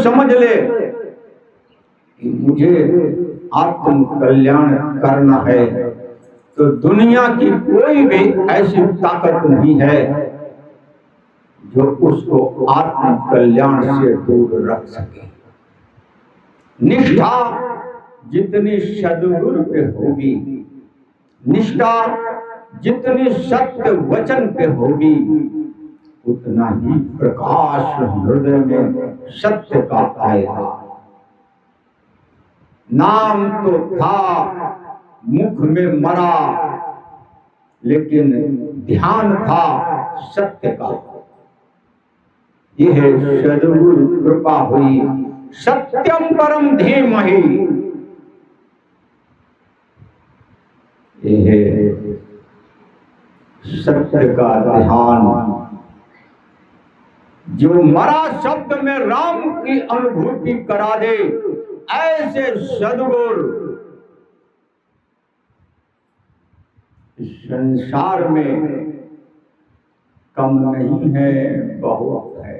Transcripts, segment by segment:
समझ ले कि मुझे आत्म कल्याण करना है, तो दुनिया की कोई भी ऐसी ताकत नहीं है जो उसको आत्म कल्याण से दूर रख सके। निष्ठा जितनी सद्गुरु पे होगी, निष्ठा जितनी सत्य वचन पे होगी, उतना ही प्रकाश हृदय में सत्य का आएगा। नाम तो था मुख में मरा, लेकिन ध्यान था सत्य का। यह सद्गुरु कृपा हुई, सत्यम परम धीमहि। यह सत्य का ध्यान जो मरा शब्द में राम की अनुभूति करा दे, ऐसे सद्गुरु संसार में कम नहीं है, बहुत है।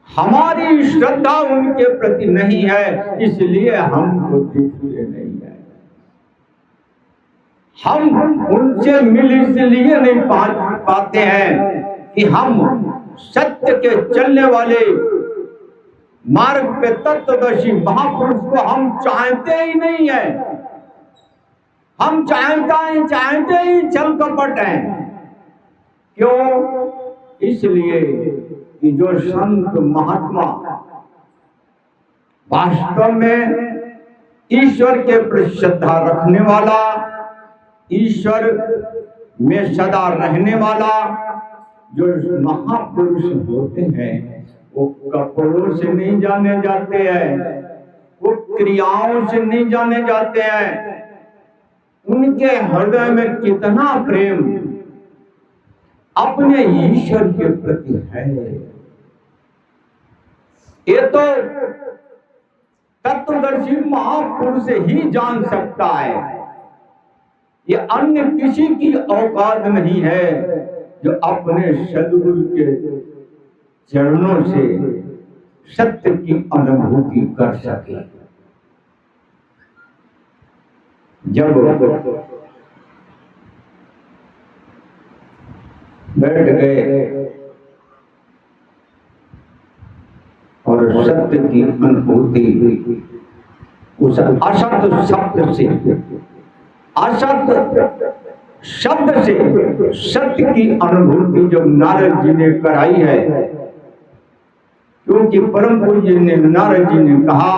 हमारी श्रद्धा उनके प्रति नहीं है, इसलिए हमको दिखते नहीं है। हम उनसे मिल इसलिए नहीं पाते हैं कि हम सत्य के चलने वाले मार्ग पे तत्वदर्शी महापुरुष को हम चाहते ही नहीं है। हम चाहते ही छल कपट हैं। क्यों? इसलिए कि जो संत महात्मा वास्तव में ईश्वर के प्रति श्रद्धा रखने वाला, ईश्वर में सदा रहने वाला जो महापुरुष होते हैं, वो कपड़ों से नहीं जाने जाते हैं, वो क्रियाओं से नहीं जाने जाते हैं। उनके हृदय में कितना प्रेम अपने ईश्वर के प्रति है, ये तो तत्वदर्शी महापुरुष ही जान सकता है। ये अन्य किसी की औकात नहीं है जो अपने सद्गुरु के चरणों से सत्य की अनुभूति कर सके। जब बैठ गए और सत्य की अनुभूति उस असत शब्द से, असत शब्द से सत्य की अनुभूति जो नारद जी ने कराई है, क्योंकि परम पूज्य ने नारद जी ने कहा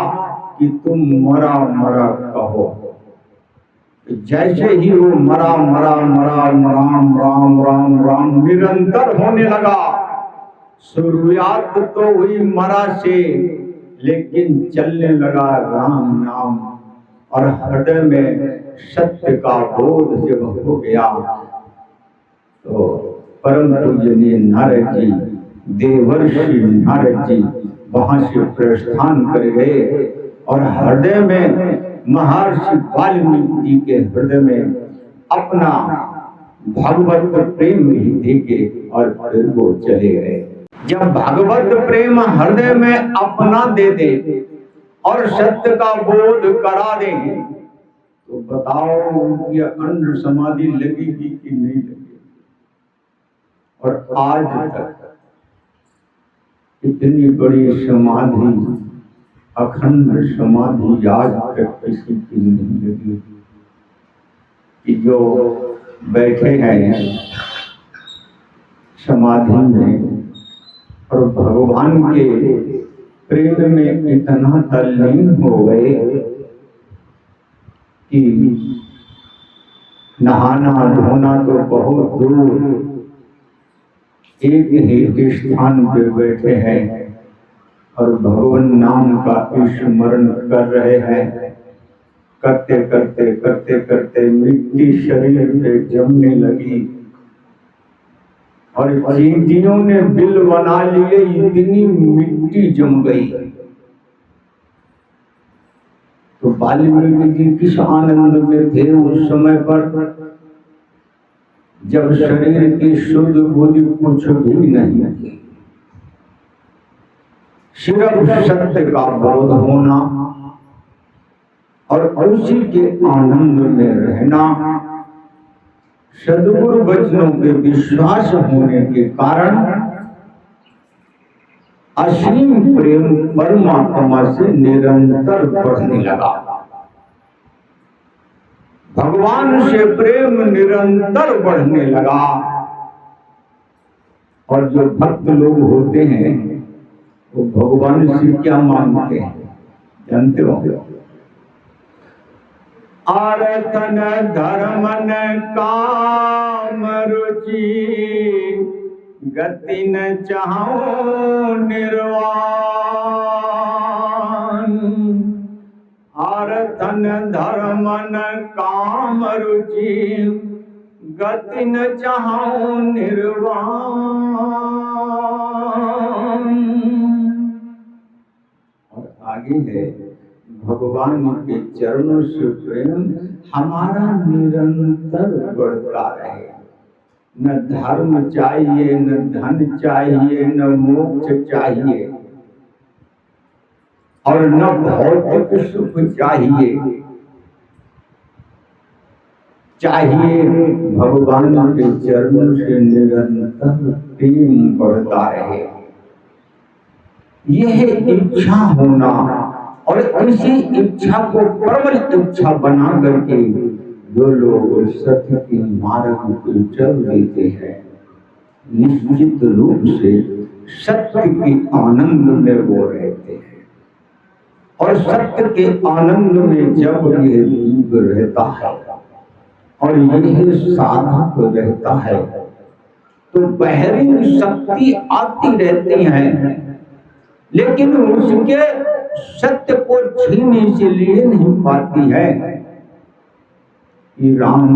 कि तुम मरा मरा कहो। जैसे ही वो मरा मरा मरा राम राम राम राम निरंतर होने लगा, शुरुआत तो हुई मरा से, लेकिन चलने लगा राम नाम, और हृदय में सत्य का बोध जब हो गया तो परम पूजनीय नारद जी, देवर्षि नारद जी वहां से प्रस्थान कर गए और हृदय में महर्षि वाल्मीकि जी के हृदय में अपना भगवत प्रेम ही देके और फिर वो चले गए। जब भगवत प्रेम हृदय में अपना दे दे और सत्य का बोध करा दे, तो बताओ उनकी अखंड समाधि लगेगी कि नहीं लगेगी? और आज तक इतनी बड़ी समाधि, अखंड समाधि आज तक किसी की नहीं लगी कि जो बैठे हैं समाधि में और भगवान के प्रेम में इतना तल्लीन हो गए कि नहाना धोना तो बहुत दूर, एक ही स्थान पे बैठे हैं और भगवान नाम का स्मरण कर रहे हैं। करते करते करते करते मिट्टी शरीर पे जमने लगी और चींटियों ने बिल बना लिए, इतनी मिट्टी जम गई। तो वाल्मीकि जी किस आनंद में थे उस समय पर, जब शरीर की शुद्ध बुद्धि कुछ भी नहीं थी। सिर्फ सत्य का बोध होना और उसी के आनंद में रहना, सद्गुरु वचनों के विश्वास होने के कारण असीम प्रेम परमात्मा से निरंतर बढ़ने लगा। भगवान से प्रेम निरंतर बढ़ने लगा। और जो भक्त लोग होते हैं वो भगवान से क्या मांगते हैं जानते हो? आरतन धर्मन काम रुचि, गति न चाहो निर्वाण। आरतन धर्मन काम रुचि, गति न चाहो निर्वाण। और आगे है, भगवान के चरणों से प्रेम हमारा निरंतर बढ़ता रहे। न धर्म चाहिए, न धन चाहिए, न मोक्ष चाहिए, और न भौतिक सुख चाहिए। चाहिए भगवान के चरणों से निरंतर प्रेम बढ़ता रहे। यह इच्छा होना और इसी इच्छा को प्रबल इच्छा बना करके जो लोग सत्य के मार्ग पर चल देते हैं, निश्चित रूप से सत्य के आनंद में वो रहते हैं। और सत्य के आनंद में जब ये जीव रहता है और यह साधक रहता है तो बाहरी शक्ति आती रहती है, लेकिन उसके सत्य को छीन इसलिए नहीं पाती है कि राम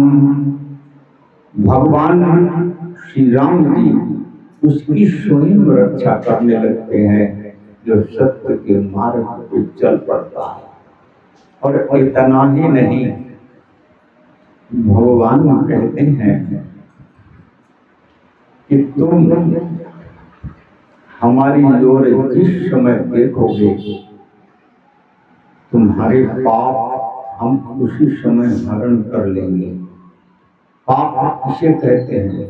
भगवान श्री राम जी उसकी स्वयं रक्षा करने लगते हैं जो सत्य के मार्ग पर चल पड़ता है। और इतना ही नहीं, भगवान कहते हैं कि तुम हमारी ओर जिस समय देखोगे तुम्हारे पाप हम उसी समय हरण कर लेंगे। पाप किसे कहते हैं?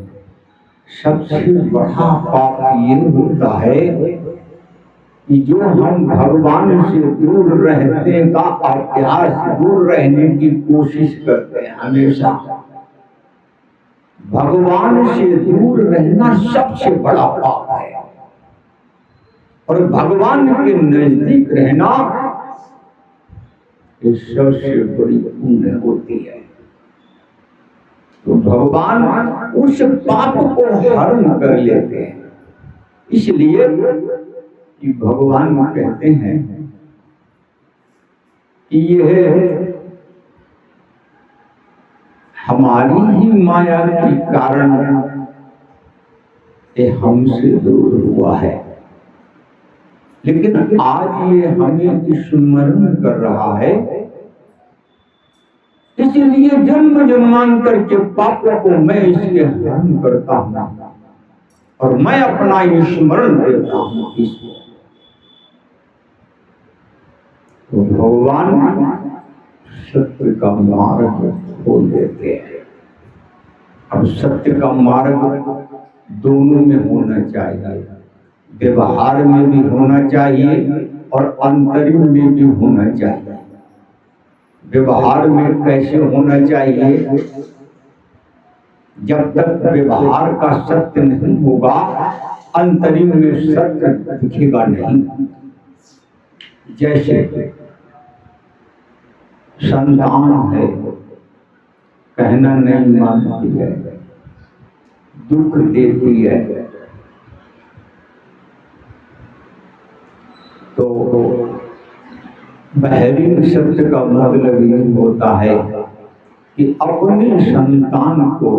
सबसे बड़ा पाप ये होता है कि जो हम भगवान से दूर रहने का अभ्यास, दूर रहने की कोशिश करते हैं। हमेशा भगवान से दूर रहना सबसे बड़ा पाप है, और भगवान के नजदीक रहना ये सबसे बड़ी पुण्य होती है। तो भगवान उस पाप को हरण कर लेते हैं। इसलिए कि भगवान कहते हैं कि यह हमारी ही माया के कारण ये हमसे दूर हुआ है, लेकिन आज ये हमें स्मरण कर रहा है। इसलिए जन्म जन्मांतर के पापों को मैं इसलिए हरण करता हूं और मैं अपना स्मरण देता हूं इसको। तो भगवान सत्य का मार्ग खोल देते हैं। अब सत्य का मार्ग दोनों में होना चाहिए, व्यवहार में भी होना चाहिए और अंतरिम में भी होना चाहिए। व्यवहार में कैसे होना चाहिए? जब तक व्यवहार का सत्य नहीं होगा, अंतरिम में सत्य दिखेगा नहीं। जैसे संतान है, कहना नहीं मानती है, दुख देती है, तो बाहरी सत्य का मतलब ये होता है कि अपने संतान को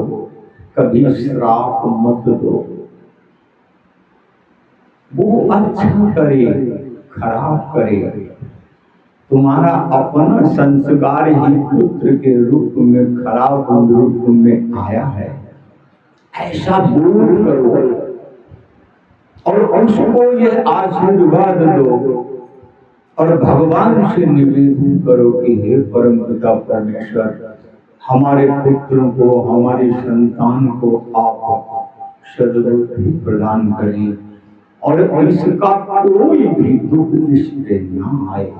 कभी श्राप मत दो। वो अच्छा करे खराब करे, तुम्हारा अपना संस्कार ही पुत्र के रूप में खराब रूप में आया है, ऐसा दूर करो और उसको ये आशीर्वाद दो और भगवान से निवेदन करो कि हे परम पिता परमेश्वर, हमारे पुत्रों को, हमारी संतान को आप सद्बुद्धि प्रदान करें और इसका कोई भी दुख इस पे न आए।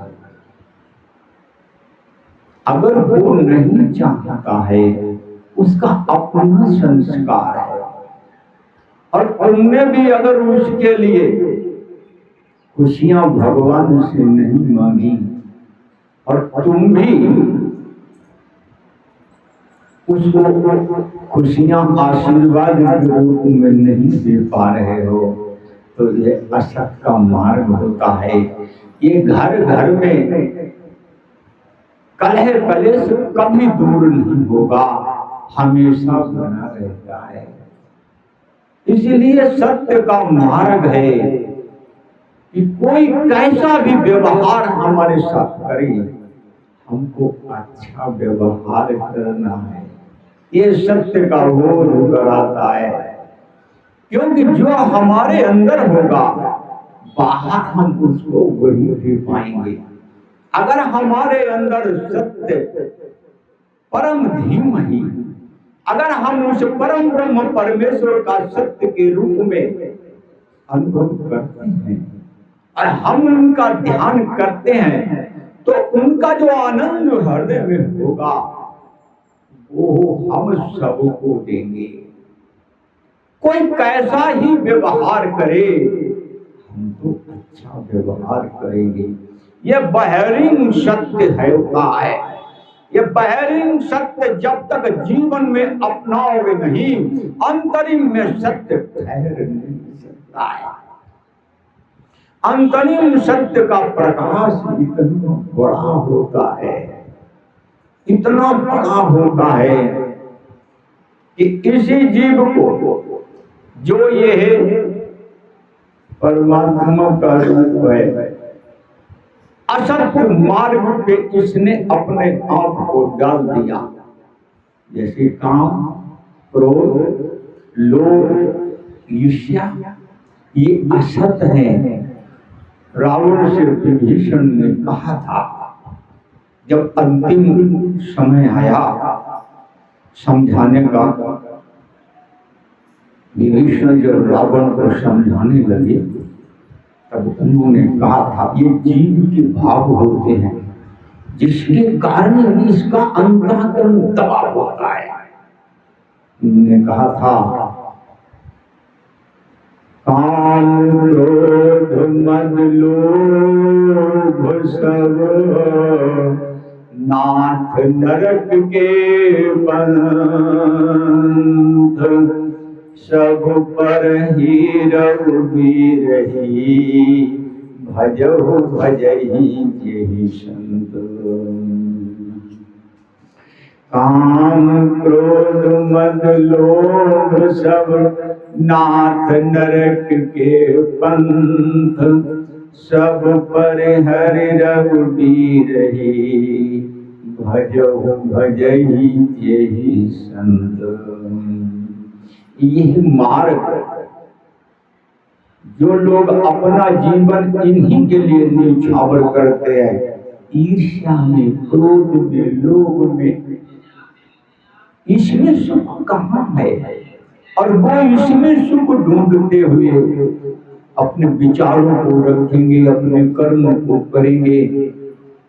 अगर वो नहीं चाहता है, उसका अपना संस्कार है, और तुमने भी अगर उसके लिए खुशियां भगवान से नहीं मांगी और तुम भी उसको खुशियां आशीर्वाद के रूप में नहीं दे पा रहे हो, तो ये असत का मार्ग होता है। ये घर घर में कलह कलेश कभी दूर नहीं होगा, हमेशा बना रहता है। इसलिए सत्य का मार्ग है कि कोई कैसा भी व्यवहार हमारे साथ करे, हमको अच्छा व्यवहार करना है। ये सत्य का बोध कराता है, क्योंकि जो हमारे अंदर होगा बाहर हम उसको वही दे पाएंगे। अगर हमारे अंदर सत्य परम धीमहि, अगर हम उस परम ब्रह्म परमेश्वर का सत्य के रूप में अनुभव करते हैं और हम उनका ध्यान करते हैं, तो उनका जो आनंद हृदय में होगा वो हम सबको देंगे। कोई कैसा ही व्यवहार करे, हम तो अच्छा व्यवहार करेंगे। ये बहिरंग सत्य है। ये बहिरंग सत्य जब तक जीवन में अपनाओगे नहीं, अंतरिम में सत्य ठहर नहीं सकता है। अंतरिम सत्य का प्रकाश इतना बड़ा होता है, इतना बड़ा होता है कि किसी जीव को जो ये है परमात्मा का रूप है, असत्य मार्ग पे इसने अपने आप को डाल दिया। जैसे काम, क्रोध, लोभ, ईर्ष्या, ये असत है। रावण से विभीषण ने कहा था, जब अंतिम समय आया समझाने का, विभीषण जब रावण को समझाने लगे तब उन्होंने कहा था, ये जीव के भाव होते हैं जिसके कारण इसका अंतःकरण दबा होता है। उन्होंने कहा था, काम क्रोध मद लोभ सब नाथ नरक के पंथ, सब पर ही रघुबीरहि, भजहु भजहि जेहि संत। काम क्रोध मद लोभ सब नाथ नरक के पंथ, सब पर हरि रघुबीरहि, भजहु भजहि जेहि संत। यही मार्ग, जो लोग अपना जीवन इन्हीं के लिए न्यौछावर करते हैं, ईर्ष्या में, क्रोध में, लोभ में, इसमें सुख कहाँ है? और वो इसमें सुख ढूंढते हुए अपने विचारों को रखेंगे, अपने कर्म को करेंगे,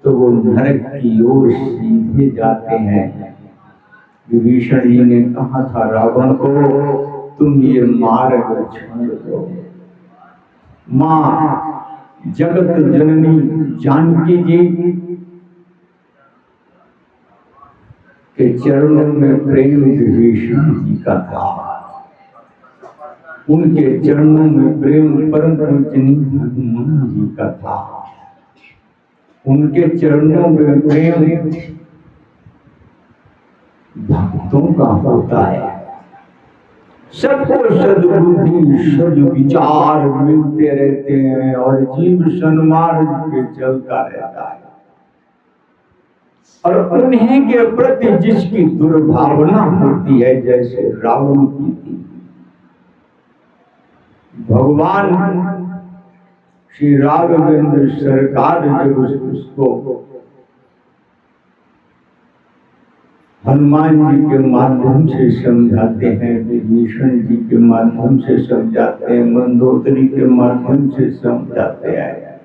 तो वो नरक की ओर सीधे जाते हैं। विभीषण जी ने कहा था रावण को, तुम ये मार्ग छोड़ दो। मां जगत जननी जानकी जी के चरणों में प्रेम विभीषण जी का था। उनके चरणों में प्रेम परम पूजनीय हनुमान जी का था। उनके चरणों में प्रेम भक्तों का होता है। सबको सद्बुद्धि सद्विचार मिलते रहते हैं और जीव सन्मार्ग पे चलता रहता है। और उन्हीं के प्रति जिसकी दुर्भावना होती है, जैसे रावण की थी, भगवान श्री राघवेंद्र सरकार जब उसको हनुमान जी के माध्यम से समझाते हैं, विभीषण जी के माध्यम से समझाते हैं, मंदोदरी के माध्यम से समझाते हैं,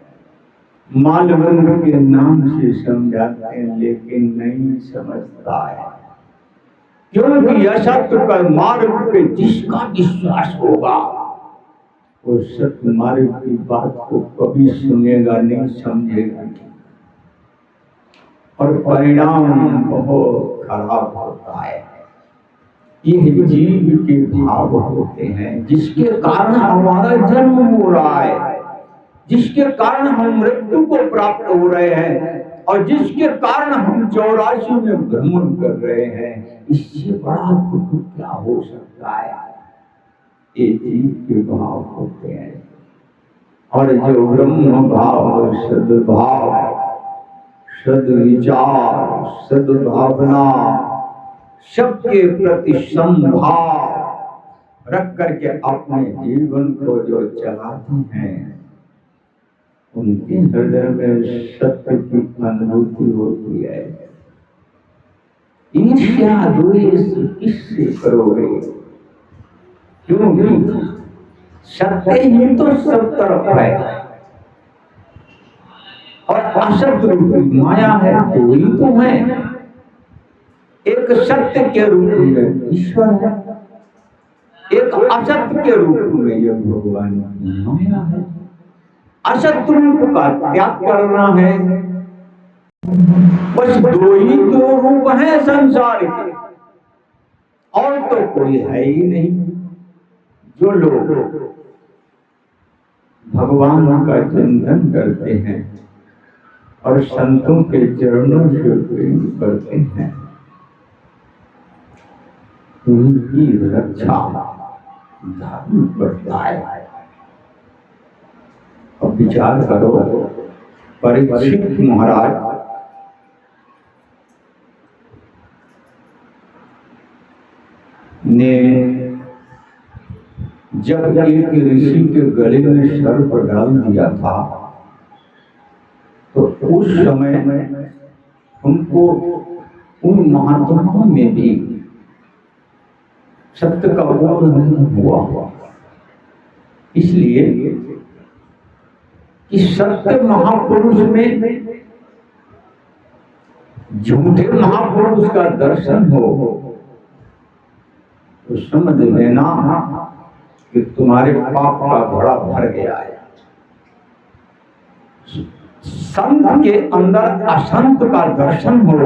मालवंत के नाम से समझाते हैं, लेकिन नहीं समझता है। क्योंकि असत्य का मार्ग पे जिसका विश्वास होगा वो सत्य मार्ग की बात को कभी सुनेगा नहीं, समझेगा नहीं, और परिणाम बहुत खराब होता है। ये जीव के भाव होते हैं जिसके कारण हमारा जन्म हो रहा है, जिसके कारण हम मृत्यु को प्राप्त हो रहे हैं, और जिसके कारण हम 84 में भ्रमण कर रहे हैं। इससे बड़ा दुख क्या हो सकता है? ये जीव के भाव होते हैं। और जो ब्रह्म भाव, सद्भाव, सद्विचार, सद्भावना, सबके प्रति संभाव रख करके अपने जीवन को जो चलाते हैं, उनके हृदय में सत्य की अनुभूति होती है। ईर्ष्या द्वेष किससे करोगे? क्योंकि सत्य ही तो सब तरफ है, और असत्य रूप माया है, तो ही तो है। एक सत्य के रूप में ईश्वर है, एक असत्य के रूप में यह भगवान की माया है। असत्य रूप का त्याग करना है। बस दो ही दो रूप है संसार के, और तो कोई है ही नहीं। जो लोग भगवान का चिंतन करते हैं और संतों के चरणों से प्रेम करते हैं, उनकी रक्षा धर्म करता है। अब विचार करो, परीक्षित महाराज ने जब एक ऋषि के गले में सर्प डाल दिया था, तो उस समय उनको, उन महात्माओं में भी सत्य का बोध नहीं हुआ। इसलिए कि सत्य महापुरुष में झूठे महापुरुष का दर्शन हो तो समझ लेना कि तुम्हारे पाप का घड़ा भर गया है। संत के अंदर असंत का दर्शन हो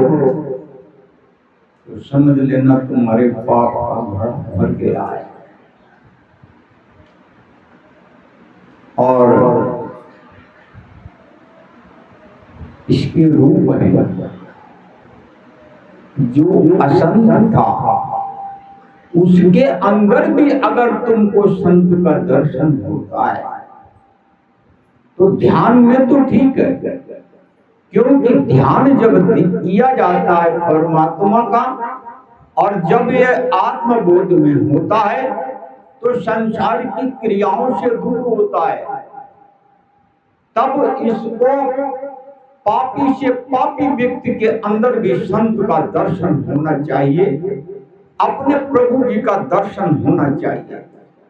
तो समझ लेना तुम्हारे पाप का घड़ा भर गया है। और इसके रूप है, जो असंत था उसके अंदर भी अगर तुमको संत का दर्शन होता है तो ध्यान में तो ठीक है, क्योंकि ध्यान जब किया जाता है परमात्मा का, और जब ये आत्मबोध में होता है तो संसार की क्रियाओं से दूर होता है। तब इसको पापी से पापी व्यक्ति के अंदर भी संत का दर्शन होना चाहिए, अपने प्रभु जी का दर्शन होना चाहिए।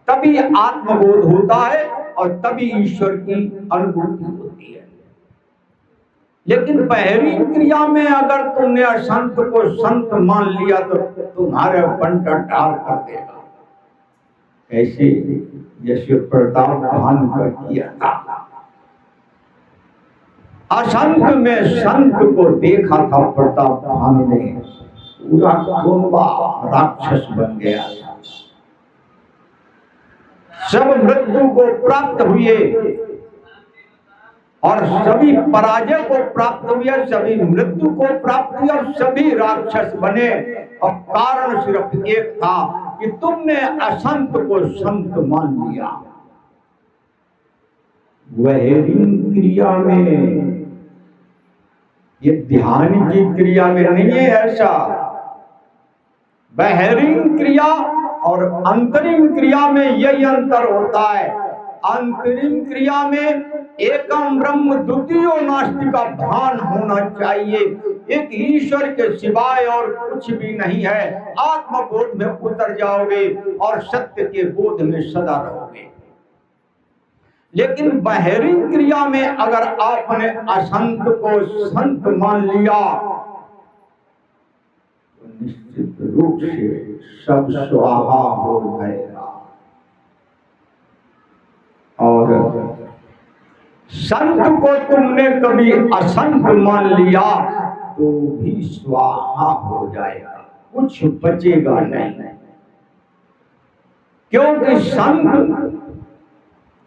तभी आत्मबोध होता है और तभी ईश्वर की अनुभूति होती है। लेकिन पहली क्रिया में अगर तुमने असंत को संत मान लिया तो तुम्हारे पंटा टार कर देगा। ऐसे जैसे प्रताप भान का किया था, असंत में संत को देखा था प्रताप भान ने, पूरा कुंभा राक्षस बन गया। सब मृत्यु को प्राप्त हुए और सभी पराजय को प्राप्त हुए, सभी मृत्यु को प्राप्त हुए और सभी राक्षस बने। और कारण सिर्फ एक था कि तुमने असंत को संत मान लिया। वह क्रिया में, ये ध्यान की क्रिया में नहीं है ऐसा। बहरीन क्रिया और अंतरिम क्रिया में यही अंतर होता है। अंतरिम क्रिया में एकम ब्रह्म द्वितीयो नास्ति का भान होना चाहिए। एक ईश्वर के सिवाय और कुछ भी नहीं है। आत्मबोध में उतर जाओगे और सत्य के बोध में सदा रहोगे। लेकिन बाहरी क्रिया में अगर आपने असंत को संत मान लिया तो निश्चित रूप से सब स्वाहा हो जाएगा। और संत को तुमने कभी असंत मान लिया तो भी स्वाहा हो जाएगा, कुछ बचेगा नहीं। क्योंकि संत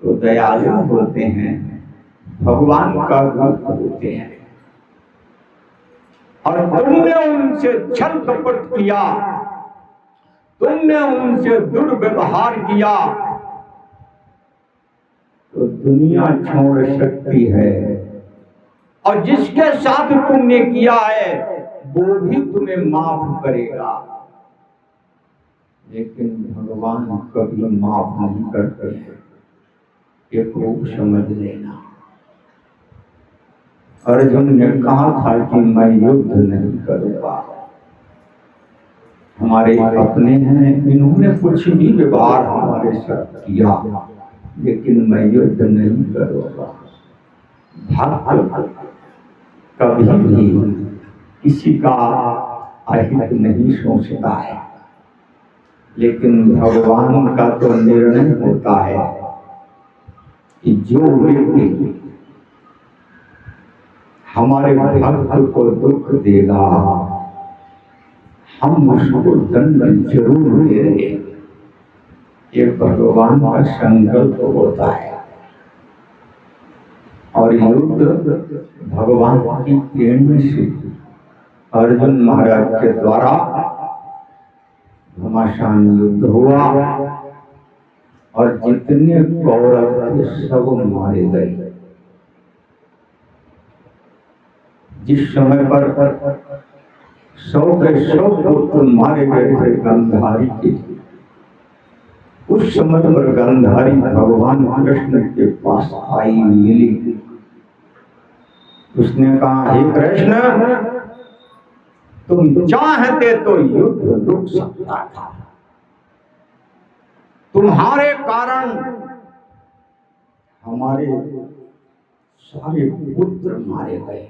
तो दयालु होते हैं, भगवान का रूप होते हैं। और तुमने उनसे छल कपट किया, तुमने उनसे दुर्व्यवहार किया तो दुनिया छोड़ सकती है। और जिसके साथ तुमने किया है वो भी तुम्हें माफ करेगा, लेकिन भगवान कभी माफ नहीं करते। ये खूब समझ लेना। अर्जुन ने कहा था कि मैं युद्ध नहीं करूंगा। हमारे अपने हैं, इन्होंने कुछ भी व्यवहार हमारे साथ किया, लेकिन मैं युद्ध नहीं करूंगा। भक्त कभी भी किसी का अहित नहीं सोचता है, लेकिन भगवान का तो निर्णय होता है कि जो व्यक्ति हमारे भक्त को दुख देगा हम उसको दंड जरूर देंगे। ये भगवान का संकल्प होता है। और युद्ध भगवान की प्रेरणा से अर्जुन महाराज के द्वारा घमासान युद्ध हुआ और जितने कौरव थे सब मारे गए। जिस समय पर 100 के 100 पुत्र मारे गए थे गांधारी के, उस समय पर गांधारी भगवान कृष्ण के पास आई मिली। उसने कहा, हे कृष्ण, तुम चाहते तो युद्ध रुक सकता था। तुम्हारे कारण हमारे सारे पुत्र मारे गए,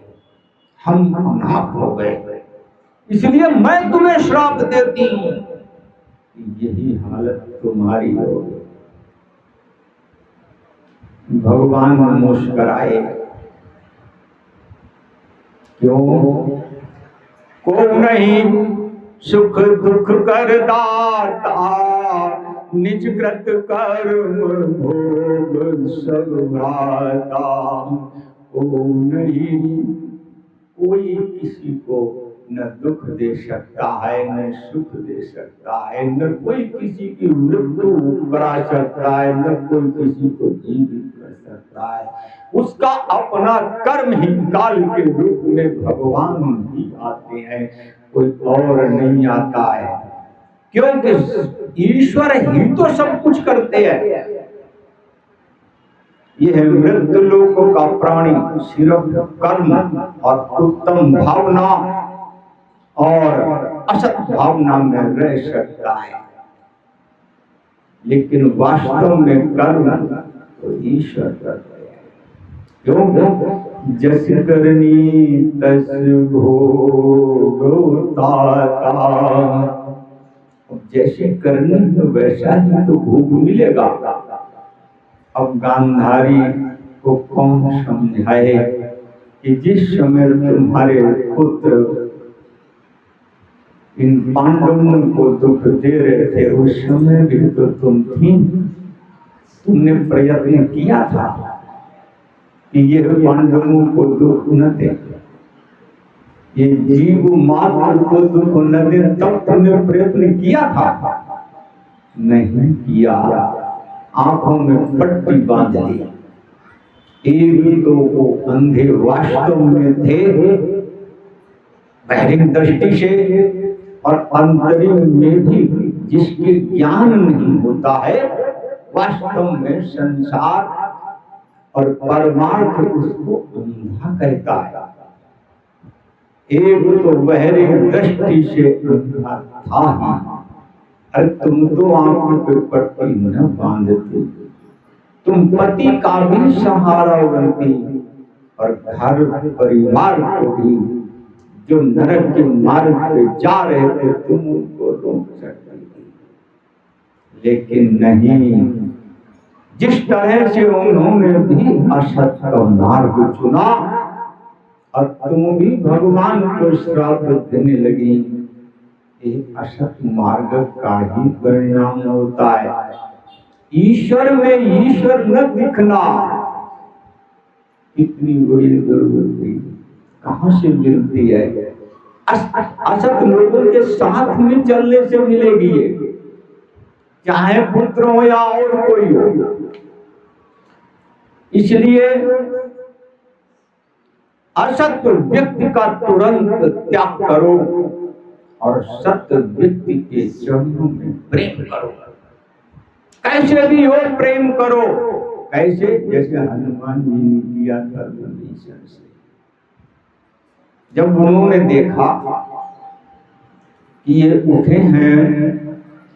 हम अनाथ हो गए, इसलिए मैं तुम्हें श्राप देती हूं। यही हालत तुम्हारी हो। भगवान मुस्कुराए, क्यों? को नहीं सुख दुख कर दाता, निज कृत कर्म भोग सब भाता। को नहीं, कोई किसी को न दुख दे सकता है, न सुख दे सकता है, न कोई किसी की मृत्यु करा सकता है, न कोई किसी को जीवित कर सकता है। उसका अपना कर्म ही काल के रूप में भगवान ही आते हैं, कोई और नहीं आता है। क्योंकि ईश्वर ही तो सब कुछ करते हैं। यह मृत्यु लोकों का प्राणी सिर्फ कर्म और उत्तम भावना और असत भावना में रह सकता है, लेकिन वास्तव में कर्म तो ईश्वर करते हैं। क्यों? जस करनी तस भोग ताता। जैसे करनी तो वैसा ही तो भोग मिलेगा। अब गांधारी को कौन समझाए कि जिस समय तुम्हारे पुत्र इन पांडवों को दुख दे रहे थे, उस समय भी तो तुम थी, तुमने प्रयत्न किया था कि ये पांडवों को दुख न दे, ये जीव मात्र को दुख न दे, तब तुमने प्रयत्न किया था? नहीं किया। आंखों में पट्टी बांध ली। एक तो वो अंधे वास्तव में थे बाहरी दृष्टि से, और अंतरिम में भी जिसके ज्ञान नहीं होता है, वास्तव में संसार और परमार्थ उसको अंधा कहता है। एक तो बहरी दृष्टि से अंधा था ही। अरे तुम तो आंखों पे पट्टी न बांधते, तुम पति का भी सहारा बनती और घर परिवार को भी जो नरक के मार्ग पे जा रहे थे तुम उनको रोक सकते थे, लेकिन नहीं। जिस तरह से उन्होंने भी असत का मार्ग चुना और तुम भी भगवान को श्राप देने लगी, एक असत मार्ग का ही परिणाम होता है। ईश्वर में ईश्वर न दिखना इतनी बड़ी दुर्गति कहां से मिलती है? असत लोगों के साथ में चलने से मिलेगी ये, चाहे पुत्र हो या और कोई हो। इसलिए असत व्यक्ति का तुरंत त्याग करो और सत्य व्यक्ति के चरणों में प्रेम करो। कैसे भी हो प्रेम करो। कैसे? जैसे हनुमान जी ने किया था विभीषण से। जब उन्होंने देखा कि ये उठे हैं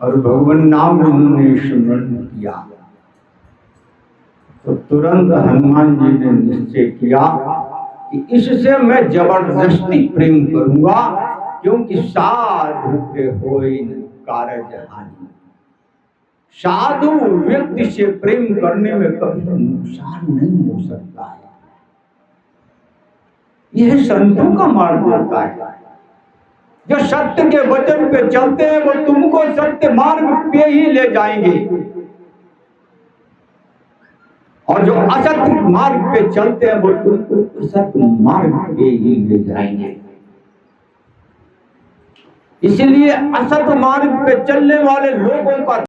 और भगवान नाम उन्होंने स्मरण किया, तो तुरंत हनुमान जी ने निश्चय किया कि इससे मैं जबरदस्ती प्रेम करूंगा, क्योंकि साधु के होय न कारज हानि। साधु व्यक्ति से प्रेम करने में कभी नुकसान नहीं हो सकता है। यह संतों का मार्ग होता है। जो सत्य के वचन पे चलते हैं वो तुमको सत्य मार्ग पे ही ले जाएंगे, और जो असत्य मार्ग पे चलते हैं वो तुमको असत्य मार्ग पे ही ले जाएंगे। इसलिए असत्य मार्ग पे चलने वाले लोगों का